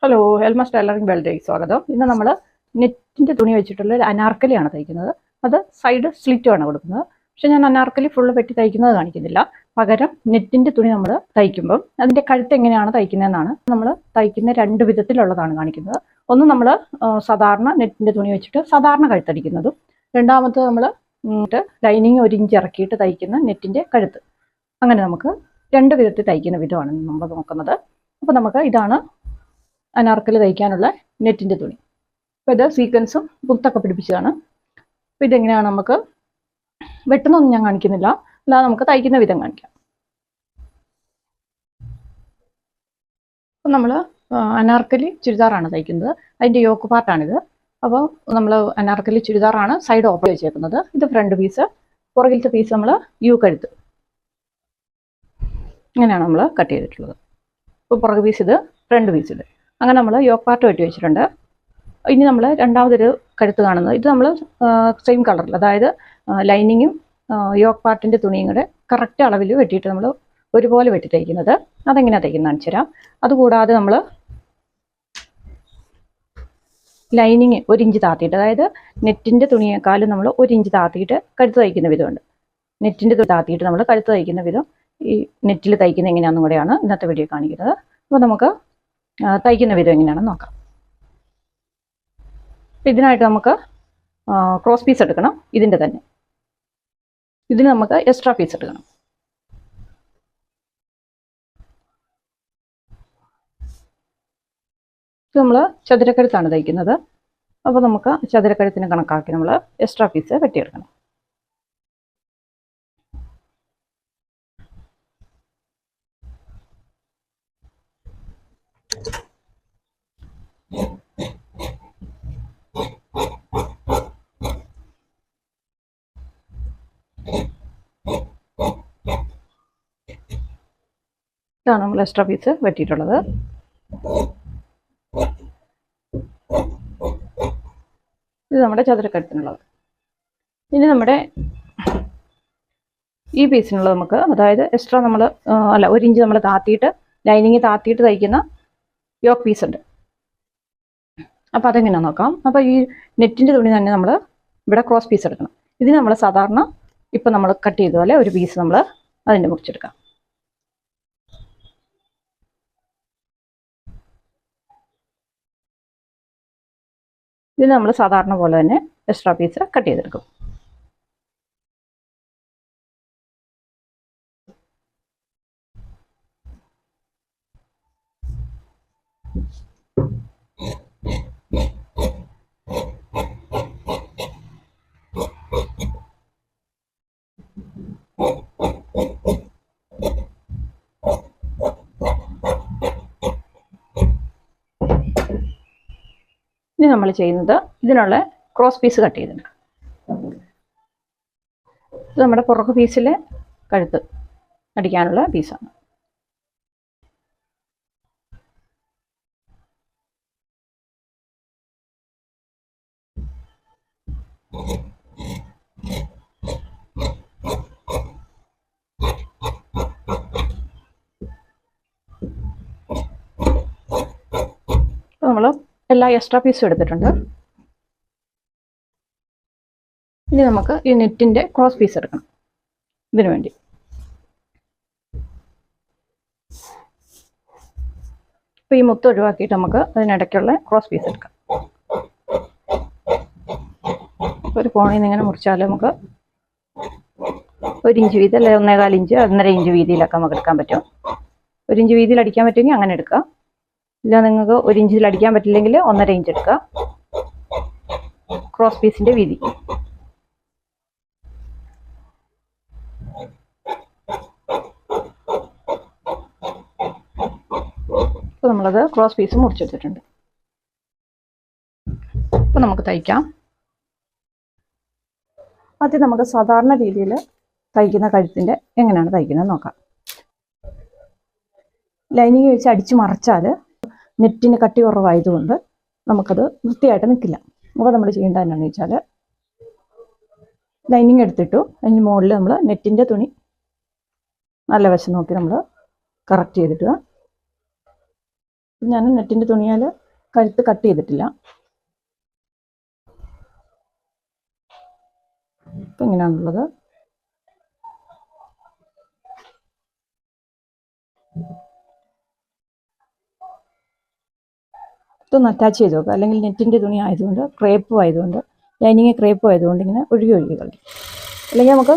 Hello, എൽമസ് tailoring വേൾഡിലേക്ക് സ്വാഗതം. ഇന്ന് നമ്മൾ നെറ്റിൻ്റെ തുണി വെച്ചിട്ടുള്ള ഒരു അനാർക്കലിയാണ് തയ്ക്കുന്നത്. അത് സൈഡ് സ്ലിറ്റുമാണ് കൊടുക്കുന്നത്. പക്ഷെ ഞാൻ അനാർക്കലി ഫുള്ള് വെട്ടി തയ്ക്കുന്നത് കാണിക്കുന്നില്ല. പകരം നെറ്റിൻ്റെ തുണി നമ്മൾ തയ്ക്കുമ്പം അതിൻ്റെ കഴുത്ത് എങ്ങനെയാണ് തയ്ക്കുന്നതെന്നാണ് നമ്മൾ തയ്ക്കുന്ന രണ്ട് വിധത്തിലുള്ളതാണ് കാണിക്കുന്നത്. ഒന്ന് നമ്മൾ സാധാരണ നെറ്റിൻ്റെ തുണി വെച്ചിട്ട് സാധാരണ കഴുത്തടിക്കുന്നതും, രണ്ടാമത് നമ്മൾ ലൈനിങ് 1 ഇഞ്ച് ഇറക്കിയിട്ട് തയ്ക്കുന്ന നെറ്റിൻ്റെ കഴുത്ത്. അങ്ങനെ നമുക്ക് രണ്ട് വിധത്തിൽ തയ്ക്കുന്ന വിധമാണ് നമ്മൾ നോക്കുന്നത്. അപ്പോൾ നമുക്ക് ഇതാണ് അനാർക്കലി തയ്ക്കാനുള്ള നെറ്റിൻ്റെ തുണി. അപ്പോൾ ഇത് സീക്വൻസും മുത്തൊക്കെ പിടിപ്പിച്ചതാണ്. അപ്പോൾ ഇതെങ്ങനെയാണ് നമുക്ക് വെട്ടുന്നൊന്നും ഞാൻ കാണിക്കുന്നില്ല, അല്ലാതെ നമുക്ക് തയ്ക്കുന്ന വിധം കാണിക്കാം. അപ്പം നമ്മൾ അനാർക്കലി ചുരിദാറാണ് തയ്ക്കുന്നത്. അതിൻ്റെ യോക്ക് പാർട്ടാണിത്. അപ്പോൾ നമ്മൾ അനാർക്കലി ചുരിദാറാണ് സൈഡ് ഓപ്പൺ വെച്ചേക്കുന്നത്. ഇത് ഫ്രണ്ട് പീസ്, പുറകിലത്തെ പീസ് നമ്മൾ യു കഴുത്ത്. ഇങ്ങനെയാണ് നമ്മൾ കട്ട് ചെയ്തിട്ടുള്ളത്. ഇപ്പോൾ പുറകു പീസ് ഇത്, ഫ്രണ്ട് പീസ് ഇത്. അങ്ങനെ നമ്മൾ യോക്ക് പാർട്ട് വെട്ടി വെച്ചിട്ടുണ്ട്. ഇനി നമ്മൾ രണ്ടാമതൊരു കഴുത്ത് കാണുന്നത്, ഇത് നമ്മൾ സെയിം കളറിൽ, അതായത് ലൈനിങ്ങും യോക്ക് പാർട്ടിൻ്റെ തുണിയും കൂടെ കറക്റ്റ് അളവിൽ വെട്ടിയിട്ട് നമ്മൾ ഒരുപോലെ വെട്ടി തയ്ക്കുന്നത്. അതെങ്ങനെയാണ് തയ്ക്കുന്നത് കാണിച്ചു തരാം. അതുകൂടാതെ നമ്മൾ ലൈനിങ് 1 ഇഞ്ച് താത്തിയിട്ട്, അതായത് നെറ്റിൻ്റെ തുണിയേക്കാളും നമ്മൾ 1 ഇഞ്ച് താത്തിയിട്ട് കഴുത്ത് തയ്ക്കുന്ന വിധമുണ്ട്. നെറ്റിൻ്റെ തുണി താത്തിയിട്ട് നമ്മൾ കഴുത്ത് തയ്ക്കുന്ന വിധം ഈ നെറ്റിൽ തയ്ക്കുന്ന എങ്ങനെയാണെന്നും കൂടെയാണ് ഇന്നത്തെ വീഡിയോ കാണിക്കുന്നത്. അപ്പോൾ നമുക്ക് തയ്ക്കുന്ന വിധം എങ്ങനെയാണെന്ന് നോക്കാം. ഇതിനായിട്ട് നമുക്ക് ക്രോസ് പീസ് എടുക്കണം. ഇതിൻ്റെ തന്നെ ഇതിന് നമുക്ക് എക്സ്ട്രാ പീസ് എടുക്കണം. ഇത് നമ്മൾ ചതുരക്കഴുത്താണ് തയ്ക്കുന്നത്. അപ്പോൾ നമുക്ക് ചതുരക്കഴുത്തിന് കണക്കാക്കി നമ്മൾ എക്സ്ട്രാ പീസ് വെട്ടിയെടുക്കണം. ഇതാണ് നമ്മൾ എക്സ്ട്രാ പീസ് വെട്ടിയിട്ടുള്ളത്. ഇത് നമ്മുടെ ചതുരക്കഴുത്തിനുള്ളത്. ഇനി നമ്മുടെ ഈ പീസിനുള്ളത് നമുക്ക്, അതായത് എക്സ്ട്രാ നമ്മൾ 1 ഇഞ്ച് നമ്മൾ താത്തിയിട്ട് ലൈനിങ് താത്തിയിട്ട് തയ്ക്കുന്ന യോക്ക് പീസ് ഉണ്ട്. അപ്പോൾ അതെങ്ങനെയാണെന്ന് നോക്കാം. അപ്പോൾ ഈ നെറ്റിൻ്റെ തുണി തന്നെ നമ്മൾ ഇവിടെ ക്രോസ് പീസ് എടുക്കണം. ഇതിന് നമ്മൾ സാധാരണ ഇപ്പം നമ്മൾ കട്ട് ചെയ്ത പോലെ ഒരു പീസ് നമ്മൾ അതിൻ്റെ മുറിച്ചെടുക്കാം. ഇതിന് നമ്മൾ സാധാരണ പോലെ തന്നെ എക്സ്ട്രാ പീസ് കട്ട് ചെയ്തെടുക്കും. ഇനി നമ്മൾ ചെയ്യുന്നത് ഇതിനുള്ള ക്രോസ് പീസ് കട്ട് ചെയ്തെടുക്കാം. ഇത് നമ്മുടെ പുറകു പീസിലെ കഴുത്ത് അടിക്കാനുള്ള പീസാണ്. നമ്മൾ എല്ലാ എക്സ്ട്രാ പീസും എടുത്തിട്ടുണ്ട്. ഇനി നമുക്ക് ഈ നെറ്റിൻ്റെ ക്രോസ് പീസ് എടുക്കണം. ഇതിനു വേണ്ടി ഇപ്പോൾ ഈ മുത്ത് ഒഴിവാക്കിയിട്ട് നമുക്ക് അതിനിടയ്ക്കുള്ള ക്രോസ് പീസ് എടുക്കാം. ഒരു കോണിൽ നിന്ന് ഇങ്ങനെ മുറിച്ചാൽ നമുക്ക് 1 ഇഞ്ച് വീതി, അല്ലെങ്കിൽ 1.25 ഇഞ്ച്, 1.5 ഇഞ്ച് വീതിയിലൊക്കെ നമുക്ക് എടുക്കാൻ പറ്റും. 1 ഇഞ്ച് വീതിയിൽ അടിക്കാൻ പറ്റുമെങ്കിൽ അങ്ങനെ എടുക്കാം. ഇല്ല, നിങ്ങൾക്ക് 1 ഇഞ്ചിൽ അടിക്കാൻ പറ്റില്ലെങ്കിൽ 1.5 ഇഞ്ച് എടുക്കുക. ക്രോസ് പീസിൻ്റെ വീതി. ഇപ്പോൾ നമ്മളത് ക്രോസ് പീസ് മുറിച്ചെടുത്തിട്ടുണ്ട്. ഇപ്പോൾ നമുക്ക് തയ്ക്കാം. ആദ്യം നമുക്ക് സാധാരണ രീതിയിൽ തയ്ക്കുന്ന കഴുത്തിൻ്റെ എങ്ങനെയാണ് തയ്ക്കുന്നത് നോക്കാം. ലൈനിങ് വെച്ച് അടിച്ച് മറച്ചാൽ നെറ്റിന് കട്ടി കുറവായതുകൊണ്ട് നമുക്കത് വൃത്തിയായിട്ട് നിൽക്കില്ല. അപ്പോൾ നമ്മൾ ചെയ്യേണ്ടത് എന്താണെന്ന് വെച്ചാൽ, ലൈനിങ് എടുത്തിട്ടു അതിന് മുകളിൽ നമ്മൾ നെറ്റിൻ്റെ തുണി നല്ല വശം നോക്കി നമ്മൾ കറക്റ്റ് ചെയ്തിട്ട് ഞാൻ നെറ്റിൻ്റെ തുണിയാൽ കഴുത്ത് കട്ട് ചെയ്തിട്ടില്ല. ഇപ്പം ഇങ്ങനെയാണുള്ളത്. ഇതൊന്ന് അറ്റാച്ച് ചെയ്ത് നോക്കുക. അല്ലെങ്കിൽ നെറ്റിൻ്റെ തുണി ആയതുകൊണ്ട് ക്രേപ്പും ആയതുകൊണ്ട് ലൈനിങ് ക്രേപ്പും ആയതുകൊണ്ട് ഇങ്ങനെ ഒഴുകി കളയും. അല്ലെങ്കിൽ നമുക്ക്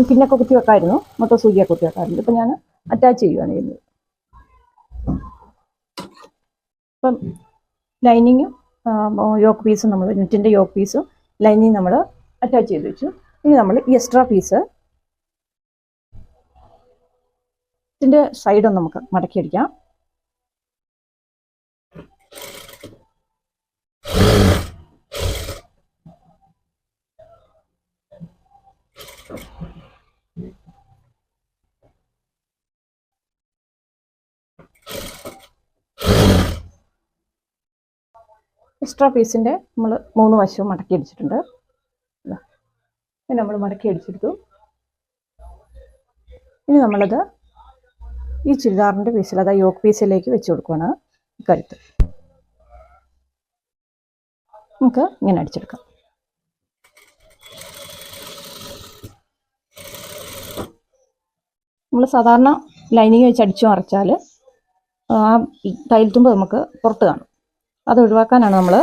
പിന്നൊക്കെ കുത്തി വെക്കാമായിരുന്നു, മൊത്തം സൂചിയൊക്കെ കുത്തി വെക്കാമായിരുന്നു. ഇപ്പം ഞാൻ അറ്റാച്ച് ചെയ്യുകയാണ് ചെയ്യുന്നത്. ഇപ്പം ലൈനിങ്ങും യോക്ക് പീസും നമ്മൾ നെറ്റിൻ്റെ യോക്ക് പീസും ലൈനിങ് നമ്മൾ അറ്റാച്ച് ചെയ്ത് വെച്ചു. ഇനി നമ്മൾ ഈ എക്സ്ട്രാ പീസ് ഇതിൻ്റെ സൈഡൊന്ന് നമുക്ക് മടക്കിയടിക്കാം. എക്സ്ട്രാ പീസിൻ്റെ നമ്മൾ 3 വശവും മടക്കി അടിച്ചിട്ടുണ്ട്. നമ്മൾ മടക്കി അടിച്ചെടുത്തു. ഇനി നമ്മളത് ഈ ചുരിദാറിൻ്റെ പീസിൽ, അതായത് യോക്ക് പീസിലേക്ക് വെച്ച് കൊടുക്കുകയാണ് കഴുത്ത്. നമുക്ക് ഇങ്ങനെ അടിച്ചെടുക്കാം. നമ്മൾ സാധാരണ ലൈനിങ് വെച്ച് അടിച്ചു മറിച്ചാൽ ആ തയ്യൽത്തുമ്പ് നമുക്ക് പുറത്ത് കാണും. അത് ഒഴിവാക്കാനാണ് നമ്മൾ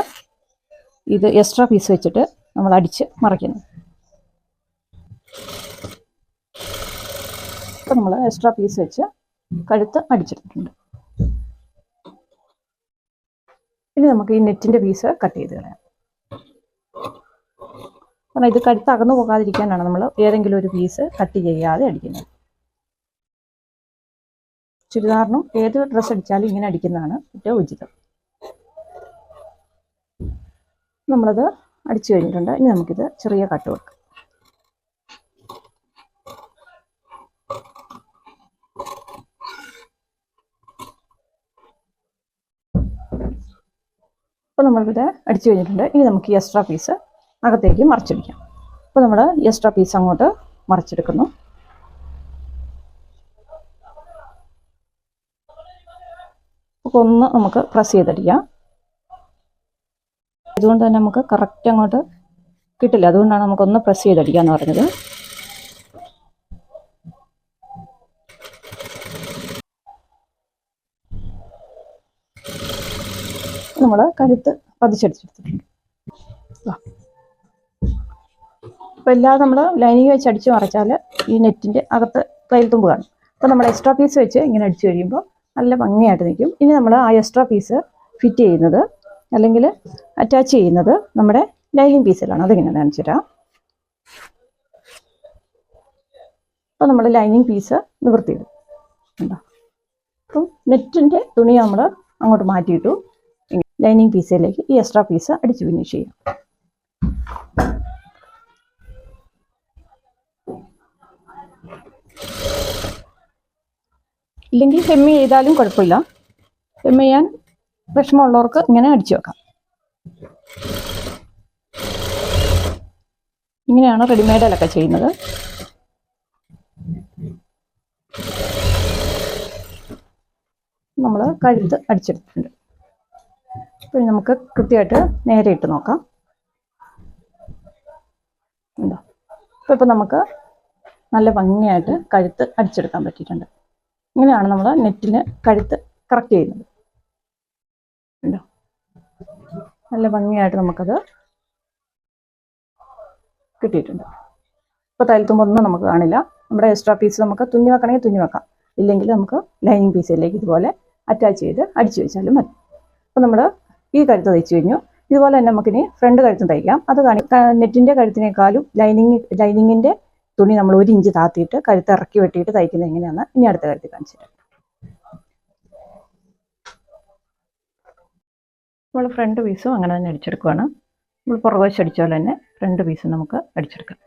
ഇത് എക്സ്ട്രാ പീസ് വെച്ചിട്ട് നമ്മൾ അടിച്ച് മറിക്കുന്നത്. അപ്പോൾ നമ്മൾ എക്സ്ട്രാ പീസ് വെച്ച് കഴുത്ത് അടിച്ചെടുത്തിട്ടുണ്ട്. ഇനി നമുക്ക് ഈ നെറ്റിൻ്റെ പീസ് കട്ട് ചെയ്ത് കളയാം. കാരണം ഇത് കഴുത്ത് അകന്നു പോകാതിരിക്കാനാണ് നമ്മൾ ഏതെങ്കിലും ഒരു പീസ് കട്ട് ചെയ്യാതെ അടിക്കുന്നത്. ചുരിദാറിനും ഏത് ഡ്രസ്സ് അടിച്ചാലും ഇങ്ങനെ അടിക്കുന്നതാണ് ഏറ്റവും ഉചിതം. നമ്മളത് അടിച്ചു കഴിഞ്ഞിട്ടുണ്ട്. ഇനി നമുക്കിത് ചെറിയ കട്ട് വെക്കാം. അപ്പോൾ നമ്മളിത് അടിച്ചു കഴിഞ്ഞിട്ടുണ്ട്. ഇനി നമുക്ക് ഈ എക്സ്ട്രാ പീസ് അകത്തേക്ക് മറിച്ചടിക്കാം. അപ്പോൾ നമ്മൾ ഈ എക്സ്ട്രാ പീസ് അങ്ങോട്ട് മറിച്ചെടുക്കുന്നു. അപ്പോൾ ഒന്ന് നമുക്ക് പ്രസ് ചെയ്തടിക്കാം. അതുകൊണ്ട് തന്നെ നമുക്ക് കറക്റ്റ് അങ്ങോട്ട് കിട്ടില്ല. അതുകൊണ്ടാണ് നമുക്കൊന്ന് പ്രസ് ചെയ്തടിക്കാമെന്ന് പറഞ്ഞത്. നമ്മൾ കഴുത്ത് പതിച്ചടിച്ചെടുത്തിട്ടുണ്ട്. അപ്പോൾ എല്ലാം നമ്മൾ ലൈനിങ് വെച്ച് അടിച്ച് മറിച്ചാൽ ഈ നെറ്റിൻ്റെ അകത്ത് തയ്യൽത്തുമ്പ് കാണും. അപ്പോൾ നമ്മൾ എക്സ്ട്രാ പീസ് വെച്ച് ഇങ്ങനെ അടിച്ചു കഴിയുമ്പോൾ നല്ല ഭംഗിയായിട്ട് നിൽക്കും. ഇനി നമ്മൾ ആ എക്സ്ട്രാ പീസ് ഫിറ്റ് ചെയ്യുന്നത് അല്ലെങ്കിൽ അറ്റാച്ച് ചെയ്യുന്നത് നമ്മുടെ ലൈനിങ് പീസിലാണ്. അതിങ്ങനെ കാണിച്ചു തരാം. അപ്പോൾ നമ്മൾ ലൈനിങ് പീസ് നിവർത്തിയിടും. ഉണ്ടോ? അപ്പം നെറ്റിൻ്റെ തുണി നമ്മൾ അങ്ങോട്ട് മാറ്റിയിട്ടു. ലൈനിങ് പീസിലേക്ക് ഈ എക്സ്ട്രാ പീസ് അടിച്ച് ഫിനിഷ് ചെയ്യാം. ഇല്ലെങ്കിൽ ഹെം ചെയ്താലും കുഴപ്പമില്ല. ഹെം ചെയ്യാൻ വിഷമമുള്ളവർക്ക് ഇങ്ങനെ അടിച്ചു വെക്കാം. ഇങ്ങനെയാണ് റെഡിമെയ്ഡിലൊക്കെ ചെയ്യുന്നത്. നമ്മൾ കഴുത്ത് അടിച്ചെടുത്തിട്ടുണ്ട്. അപ്പോൾ നമുക്ക് കൃത്യമായിട്ട് നേരെ ഇട്ട് നോക്കാം. ഉണ്ടോ? അപ്പോൾ ഇപ്പോൾ നമുക്ക് നല്ല ഭംഗിയായിട്ട് കഴുത്ത് അടിച്ചെടുക്കാൻ പറ്റിയിട്ടുണ്ട്. ഇങ്ങനെയാണ് നമ്മൾ നെറ്റിന് കഴുത്ത് കറക്റ്റ് ചെയ്യുന്നത്. ഉണ്ടോ? നല്ല ഭംഗിയായിട്ട് നമുക്കത് കിട്ടിയിട്ടുണ്ട്. ഇപ്പോൾ തയ്യൽത്തുമ്പൊന്നും നമുക്ക് കാണില്ല. നമ്മുടെ എക്സ്ട്രാ പീസ് നമുക്ക് തുന്നി വെക്കണമെങ്കിൽ തുന്നി വെക്കാം. ഇല്ലെങ്കിൽ നമുക്ക് ലൈനിങ് പീസിലേക്ക് ഇതുപോലെ അറ്റാച്ച് ചെയ്ത് അടിച്ചു വെച്ചാലും മതി. അപ്പോൾ നമ്മൾ ഈ കഴുത്ത് തയ്ച്ചു കഴിഞ്ഞു. ഇതുപോലെ തന്നെ നമുക്കിനി ഫ്രണ്ട് കഴുത്തും തയ്ക്കാം. അത് നെറ്റിൻ്റെ കഴുത്തിനേക്കാളും ലൈനിങ്ങിൻ്റെ തുണി നമ്മൾ 1 ഇഞ്ച് താത്തിയിട്ട് കഴുത്ത് ഇറക്കി വെട്ടിയിട്ട് തയ്ക്കുന്നത് എങ്ങനെയാണെന്ന് ഇനി അടുത്ത കഴുത്തിൽ കാണിച്ചു തരാം. നമ്മൾ ഫ്രണ്ട് പീസും അങ്ങനെ തന്നെ അടിച്ചെടുക്കുകയാണ്. നമ്മൾ പുറകുവശം അടിച്ച പോലെ തന്നെ ഫ്രണ്ട് പീസും നമുക്ക് അടിച്ചെടുക്കാം.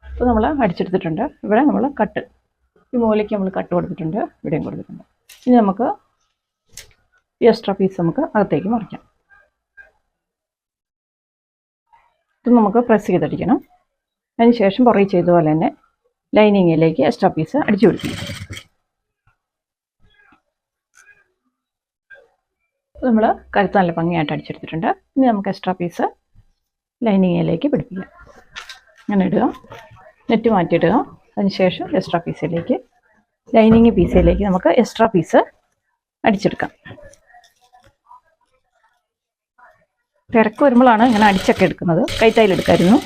അപ്പോൾ നമ്മൾ അടിച്ചെടുത്തിട്ടുണ്ട്. ഇവിടെ നമ്മൾ കട്ട്, ഈ മൂലയ്ക്ക് നമ്മൾ കട്ട് കൊടുത്തിട്ടുണ്ട്, ഇവിടെയും കൊടുത്തിട്ടുണ്ട്. ഇനി നമുക്ക് ഈ എക്സ്ട്രാ പീസ് നമുക്ക് അകത്തേക്ക് മറിക്കാം. ഇത് നമുക്ക് പ്രസ് ചെയ്തടിക്കണം. അതിന് ശേഷം പുറകെ ചെയ്ത പോലെ തന്നെ ലൈനിങ്ങിലേക്ക് എക്സ്ട്രാ പീസ് അടിച്ചു പിടിപ്പിക്കും. നമ്മൾ കഴുത്ത് നല്ല ഭംഗിയായിട്ട് അടിച്ചെടുത്തിട്ടുണ്ട്. ഇനി നമുക്ക് എക്സ്ട്രാ പീസ് ലൈനിങ്ങിലേക്ക് പിടിപ്പിക്കാം. അങ്ങനെ ഇടുക, നെറ്റ് മാറ്റിയിടുക. അതിനുശേഷം എക്സ്ട്രാ പീസിലേക്ക് ലൈനിങ് പീസിലേക്ക് നമുക്ക് എക്സ്ട്രാ പീസ് അടിച്ചെടുക്കാം. തിരക്ക് വരുമ്പോഴാണ് ഇങ്ങനെ അടിച്ചൊക്കെ എടുക്കുന്നത്. കൈത്തൈലെടുക്കായിരുന്നു.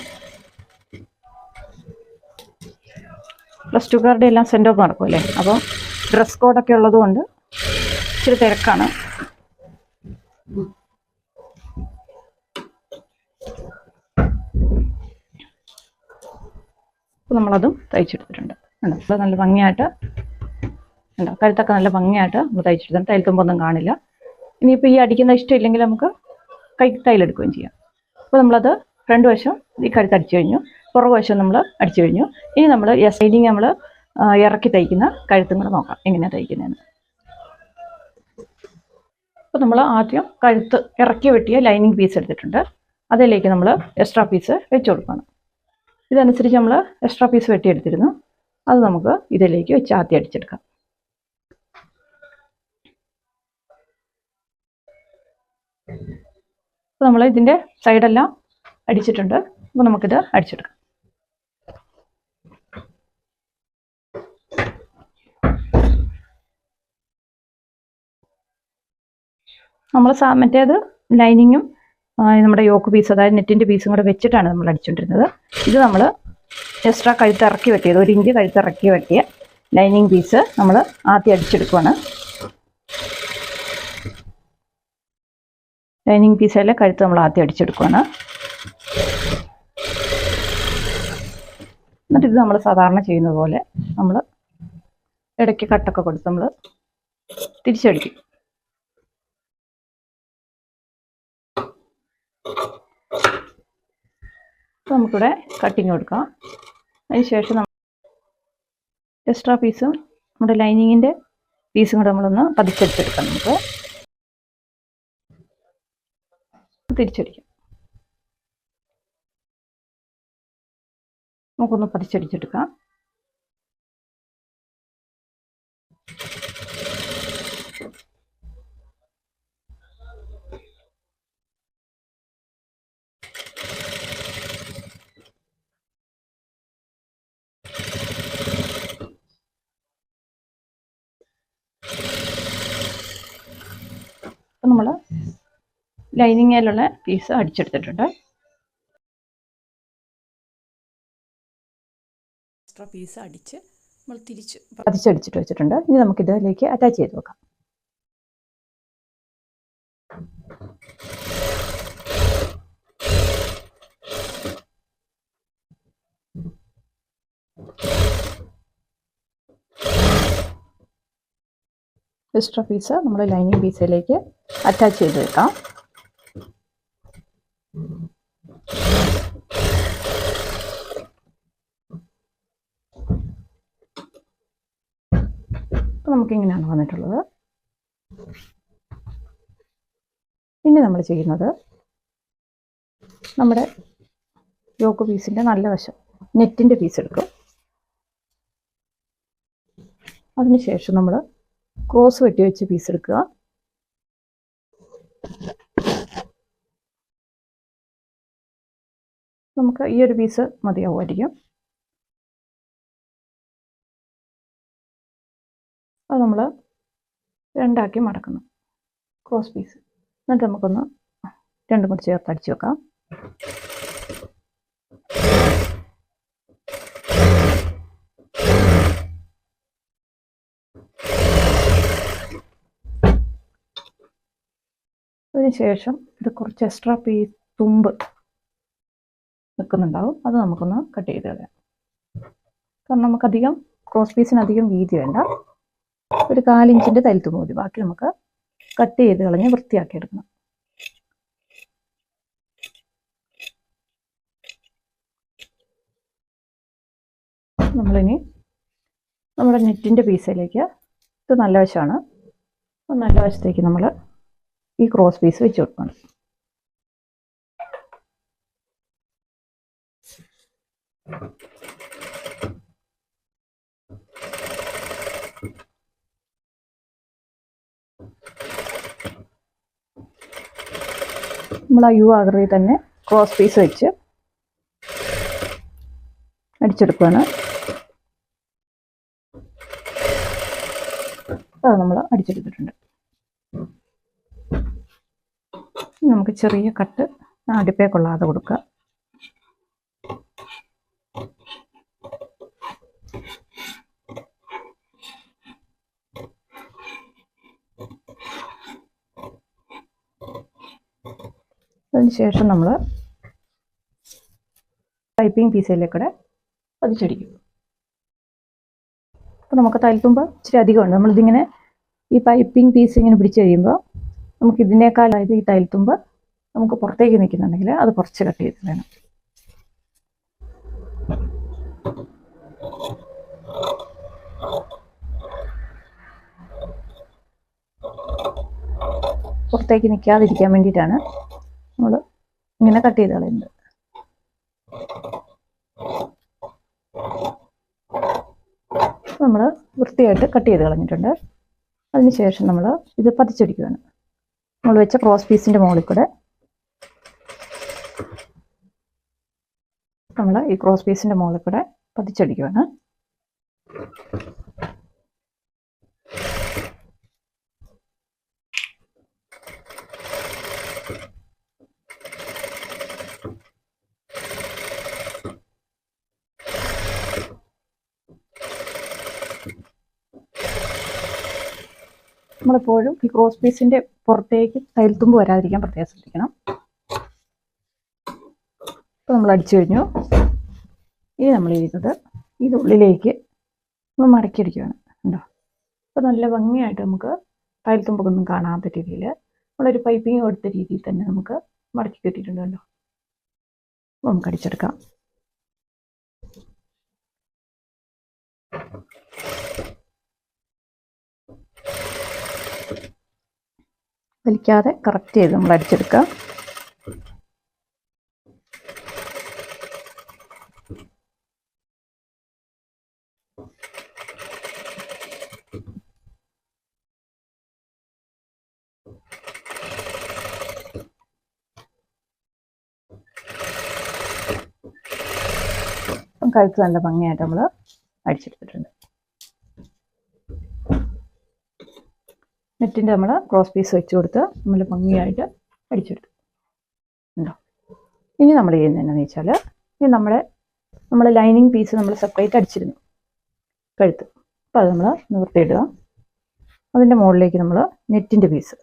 +2കാരുടെ എല്ലാം സെൻഡ് ഓഫ് നടക്കുമല്ലേ, അപ്പം ഡ്രസ് കോഡൊക്കെ ഉള്ളത് കൊണ്ട് ഇച്ചിരി തിരക്കാണ്. അപ്പോൾ നമ്മളതും തയ്ച്ചെടുത്തിട്ടുണ്ട്. ഉണ്ടോ, അപ്പോൾ നല്ല ഭംഗിയായിട്ട് ഉണ്ടോ, കഴുത്തൊക്കെ നല്ല ഭംഗിയായിട്ട് നമ്മൾ തയ്ച്ചെടുത്തിട്ടുണ്ട്. തയ്യൽത്തുമ്പൊന്നും കാണില്ല. ഇനിയിപ്പോൾ ഈ അടിക്കുന്ന ഇഷ്ടമില്ലെങ്കിൽ നമുക്ക് തയ്യലെടുക്കുകയും ചെയ്യാം. അപ്പോൾ നമ്മളത് ഫ്രണ്ട് വശം ഈ കഴുത്ത് അടിച്ചു കഴിഞ്ഞു, പുറകു വശം നമ്മൾ അടിച്ചു കഴിഞ്ഞു. ഇനി നമ്മൾ ലൈനിങ് നമ്മൾ ഇറക്കി തയ്ക്കുന്ന കഴുത്തും കൂടെ നോക്കാം എങ്ങനെയാണ് തയ്ക്കുന്നതെന്ന്. അപ്പോൾ നമ്മൾ ആദ്യം കഴുത്ത് ഇറക്കി വെട്ടിയ ലൈനിങ് പീസ് എടുത്തിട്ടുണ്ട്. അതിലേക്ക് നമ്മൾ എക്സ്ട്രാ പീസ് വെച്ച് കൊടുക്കണം. ഇതനുസരിച്ച് നമ്മൾ എക്സ്ട്രാ പീസ് വെട്ടിയെടുത്തിരുന്നു. അത് നമുക്ക് ഇതിലേക്ക് വെച്ച് ആദ്യം അടിച്ചെടുക്കാം. അപ്പോൾ നമ്മൾ ഇതിൻ്റെ സൈഡെല്ലാം അടിച്ചിട്ടുണ്ട്. അപ്പോൾ നമുക്കിത് അടിച്ചെടുക്കാം. നമ്മൾ മറ്റേത് ലൈനിങ്ങും നമ്മുടെ യോക്ക് പീസ്, അതായത് നെറ്റിൻ്റെ പീസും കൂടെ വെച്ചിട്ടാണ് നമ്മൾ അടിച്ചുകൊണ്ടിരുന്നത്. ഇത് നമ്മൾ എക്സ്ട്രാ കഴുത്തിറക്കി വെട്ടിയത്, 1 ഇഞ്ച് കഴുത്തിറക്കി വെട്ടിയ ലൈനിങ് പീസ് നമ്മൾ ആദ്യം അടിച്ചെടുക്കുകയാണ്. ലൈനിങ് പീസിലെ കഴുത്ത് നമ്മൾ ആദ്യം അടിച്ചെടുക്കുകയാണ്. എന്നിട്ട് ഇത് നമ്മൾ സാധാരണ ചെയ്യുന്നത് പോലെ നമ്മൾ ഇടയ്ക്ക് കട്ടൊക്കെ കൊടുത്ത് നമ്മൾ തിരിച്ചടിക്കും. അപ്പോൾ നമുക്കിവിടെ കട്ടിങ് കൊടുക്കാം. അതിനുശേഷം നമ്മൾ എക്സ്ട്രാ പീസും നമ്മുടെ ലൈനിങ്ങിൻ്റെ പീസും കൂടെ നമ്മളൊന്ന് പതിച്ചടിച്ചെടുക്കാം. നമുക്ക് തിരിച്ചടിക്കാം. നമുക്കൊന്ന് പതിച്ചടിച്ചെടുക്കാം. നമ്മൾ ലൈനിങ്ങിലുള്ള പീസ് അടിച്ചെടുത്തിട്ടുണ്ട്. എക്സ്ട്രാ പീസ് അടിച്ച് നമ്മൾ പതിച്ചടിച്ചിട്ട് വെച്ചിട്ടുണ്ട്. ഇനി നമുക്കിതിലേക്ക് അറ്റാച്ച് ചെയ്ത് വെക്കാം. എക്സ്ട്രാ പീസ് നമ്മൾ ലൈനിങ് പീസിലേക്ക് അറ്റാച്ച് ചെയ്ത് വെക്കാം. അപ്പോൾ നമുക്കിങ്ങനെയാണ് വന്നിട്ടുള്ളത്. ഇനി നമ്മൾ ചെയ്യുന്നത് നമ്മുടെ യോക്ക് പീസിൻ്റെ നല്ല വശം നെറ്റിൻ്റെ പീസ് എടുക്കും. അതിനുശേഷം നമ്മൾ ക്രോസ് വെട്ടി വെച്ച് പീസ് എടുക്കുക. നമുക്ക് ഈ ഒരു പീസ് മതിയാവുമായിരിക്കും. അത് നമ്മൾ രണ്ടാക്കി മടക്കുന്നു, ക്രോസ് പീസ്. എന്നിട്ട് നമുക്കൊന്ന് രണ്ടും കൂടി ചേർത്ത് അടിച്ചു വെക്കാം. അതിനുശേഷം ഇത് കുറച്ച് എക്സ്ട്രാ തുമ്പ് നിൽക്കുന്നുണ്ടാവും. അത് നമുക്കൊന്ന് കട്ട് ചെയ്ത് കളയാം. കാരണം നമുക്കധികം ക്രോസ് പീസിനധികം വീതി വേണ്ട, ഒരു 1/4 ഇഞ്ചിൻ്റെ തയ്യൽത്തുമ്പ് മതി. ബാക്കി നമുക്ക് കട്ട് ചെയ്ത് കളഞ്ഞ് വൃത്തിയാക്കി എടുക്കണം. നമ്മളിനി നമ്മുടെ നെറ്റിൻ്റെ പീസിലേക്ക്, ഇത് നല്ല വശമാണ്, നല്ല വശത്തേക്ക് നമ്മൾ ഈ ക്രോസ് പീസ് വെച്ച് കൊടുക്കണം. നമ്മൾ ആ യു ആകൃതി തന്നെ ക്രോസ് പീസ് വെച്ച് അടിച്ചെടുക്കുകയാണ്. അത് നമ്മൾ അടിച്ചെടുത്തിട്ടുണ്ട്. നമുക്ക് ചെറിയ കട്ട് അടുപ്പേ കൊള്ളാതെ കൊടുക്കുക. അതിനുശേഷം നമ്മൾ പൈപ്പിംഗ് പീസിലേക്കൂടെ പതിച്ചടിക്കും. അപ്പോൾ നമുക്ക് തയ്യൽത്തുമ്പ് ഇച്ചിരി അധികമുണ്ട്. നമ്മളിതിങ്ങനെ ഈ പൈപ്പിംഗ് പീസ് ഇങ്ങനെ പിടിച്ച് കഴിയുമ്പോൾ നമുക്ക് ഇതിനേക്കാൾ, അതായത് ഈ തയ്യൽത്തുമ്പ് നമുക്ക് പുറത്തേക്ക് നിൽക്കുന്നുണ്ടെങ്കിൽ അത് കുറച്ച് കട്ട് ചെയ്ത് വേണം. പുറത്തേക്ക് നിൽക്കാതിരിക്കാൻ വേണ്ടിയിട്ടാണ് നമ്മൾ ഇങ്ങനെ കട്ട് ചെയ്ത് കളയുന്നത്. നമ്മൾ വൃത്തിയായിട്ട് കട്ട് ചെയ്ത് കളഞ്ഞിട്ടുണ്ട്. അതിനുശേഷം നമ്മൾ ഇത് പതിച്ചടിക്കുകയാണ്. നമ്മൾ വെച്ച ക്രോസ് പീസിൻ്റെ മുകളിൽ കൂടെ നമ്മൾ ഈ ക്രോസ് പീസിൻ്റെ മുകളിൽ കൂടെ പതിച്ചടിക്കുകയാണ്. നമ്മളെപ്പോഴും ഈ ക്രോസ് പീസിൻ്റെ പുറത്തേക്ക് തയ്യൽത്തുമ്പ് വരാതിരിക്കാൻ പ്രത്യേകം ശ്രദ്ധിക്കണം. ഇപ്പോൾ നമ്മൾ അടിച്ചു കഴിഞ്ഞു. ഇനി നമ്മൾ ചെയ്യുന്നത് ഇതുള്ളിലേക്ക് നമ്മൾ മടക്കിയടിക്കുകയാണ്. ഉണ്ടോ? അപ്പോൾ നല്ല ഭംഗിയായിട്ട് നമുക്ക് തയ്യൽത്തുമ്പൊന്നും കാണാത്ത രീതിയിൽ നമ്മളൊരു പൈപ്പിംഗ് കൊടുത്ത രീതിയിൽ തന്നെ നമുക്ക് മടക്കി കെട്ടിയിട്ടുണ്ടല്ലോ. അപ്പോൾ നമുക്ക് അടിച്ചെടുക്കാം. വലിക്കാതെ കറക്റ്റ് ചെയ്ത് നമ്മൾ അടിച്ചെടുക്കുക. കഴുത്ത് നല്ല ഭംഗിയായിട്ട് നമ്മൾ അടിച്ചെടുത്തിട്ടുണ്ട്. നെറ്റിൻ്റെ നമ്മൾ ക്രോസ് പീസ് വെച്ച് കൊടുത്ത് നമ്മൾ ഭംഗിയായിട്ട് അടിച്ചെടുത്തു. ഉണ്ടോ? ഇനി നമ്മൾ ചെയ്യുന്നത് എന്താണെന്ന് വെച്ചാൽ, ഇനി നമ്മൾ ലൈനിങ് പീസ് നമ്മൾ സെപ്പറേറ്റ് അടിച്ചിരുന്നു കഴുത്ത്. അപ്പോൾ അത് നമ്മൾ നിവർത്തിയിടുക. അതിൻ്റെ മുകളിലേക്ക് നമ്മൾ നെറ്റിൻ്റെ പീസ്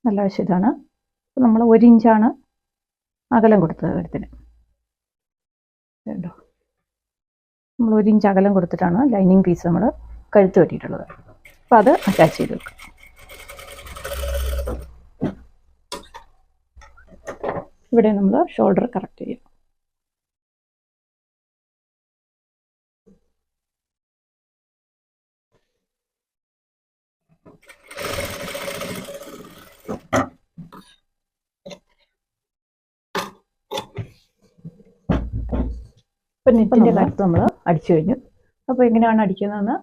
നല്ല വശം ഇതാണ്. അപ്പോൾ നമ്മൾ 1 ഇഞ്ചാണ് അകലം കൊടുത്തത് കഴുത്തിന്. കേട്ടോ, നമ്മൾ 1 ഇഞ്ച് അകലം കൊടുത്തിട്ടാണ് ലൈനിങ് പീസ് നമ്മൾ കഴുത്ത് കെട്ടിയിട്ടുള്ളത്. അപ്പോൾ അത് അറ്റാച്ച് ചെയ്ത് വെക്കുക. ഇവിടെ നമ്മൾ ഷോൾഡർ കറക്റ്റ് ചെയ്യും. ഇപ്പം നെറ്റിൻ്റെ കഴുത്ത് നമ്മൾ അടിച്ചു കഴിഞ്ഞു. അപ്പോൾ എങ്ങനെയാണ് അടിക്കുന്നതെന്ന്,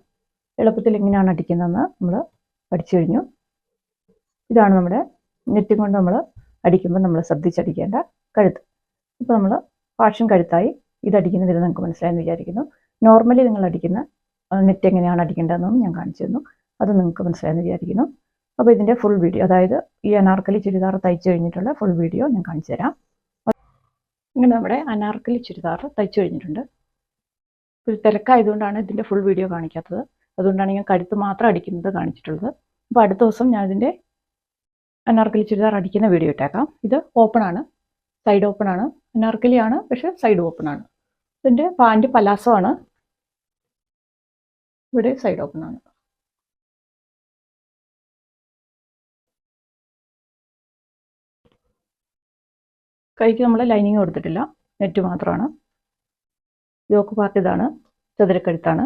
എളുപ്പത്തിൽ എങ്ങനെയാണ് അടിക്കുന്നതെന്ന് നമ്മൾ പഠിച്ചു കഴിഞ്ഞു. ഇതാണ് നമ്മുടെ നെറ്റും കൊണ്ട് നമ്മൾ അടിക്കുമ്പോൾ നമ്മൾ ശ്രദ്ധിച്ചടിക്കേണ്ട കഴുത്ത്. ഇപ്പോൾ നമ്മൾ ഫാഷൻ കഴുത്തായി ഇതടിക്കുന്നതിൽ നിങ്ങൾക്ക് മനസ്സിലായെന്ന് വിചാരിക്കുന്നു. നോർമലി നിങ്ങൾ അടിക്കുന്ന നെറ്റ് എങ്ങനെയാണ് അടിക്കേണ്ടതെന്നും ഞാൻ കാണിച്ചു തന്നു. അത് നിങ്ങൾക്ക് മനസ്സിലായെന്ന് വിചാരിക്കുന്നു. അപ്പോൾ ഇതിൻ്റെ ഫുൾ വീഡിയോ, അതായത് ഈ അനാർക്കലി ചുരിദാർ തയ്ച്ചു കഴിഞ്ഞിട്ടുള്ള ഫുൾ വീഡിയോ ഞാൻ കാണിച്ചു തരാം. ഇങ്ങനെ നമ്മുടെ അനാർക്കലി ചുരിദാർ തയ്ച്ചു കഴിഞ്ഞിട്ടുണ്ട്. ഒരു തിരക്കായതുകൊണ്ടാണ് ഇതിൻ്റെ ഫുൾ വീഡിയോ കാണിക്കാത്തത്. അതുകൊണ്ടാണ് ഞാൻ കഴുത്ത് മാത്രം അടിക്കുന്നത് കാണിച്ചിട്ടുള്ളത്. അപ്പോൾ അടുത്ത ദിവസം ഞാൻ ഇതിൻ്റെ അനാർക്കലി ചുരിദാർ അടിക്കുന്ന വീഡിയോ ഇട്ടേക്കാം. ഇത് ഓപ്പൺ ആണ്, സൈഡ് ഓപ്പൺ ആണ്. അനാർക്കലി ആണ്, പക്ഷേ സൈഡ് ഓപ്പൺ ആണ്. ഇതിൻ്റെ പാൻറ് പലാസോ ആണ്. ഇവിടെ സൈഡ് ഓപ്പൺ ആണ്. കൈക്ക് നമ്മൾ ലൈനിങ് കൊടുത്തിട്ടില്ല, നെറ്റ് മാത്രമാണ്. യോക്ക് പാർട്ട് ഇതാണ്, ചതുരക്കഴുത്താണ്.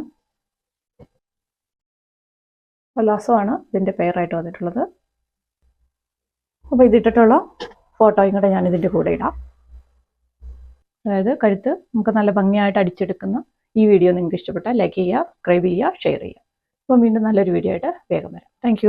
പലാസോ ആണ് ഇതിൻ്റെ പെയറായിട്ട് വന്നിട്ടുള്ളത്. അപ്പോൾ ഇതിട്ടിട്ടുള്ള ഫോട്ടോയും കൂടെ ഞാൻ ഇതിൻ്റെ കൂടെ ഇടാം. അതായത് കഴുത്ത് നമുക്ക് നല്ല ഭംഗിയായിട്ട് അടിച്ചെടുക്കുന്ന ഈ വീഡിയോ നിങ്ങൾക്ക് ഇഷ്ടപ്പെട്ടാൽ ലൈക്ക് ചെയ്യുക, സബ്സ്ക്രൈബ് ചെയ്യുക, ഷെയർ ചെയ്യുക. അപ്പം വീണ്ടും നല്ലൊരു വീഡിയോ ആയിട്ട് വേഗം വരാം. താങ്ക്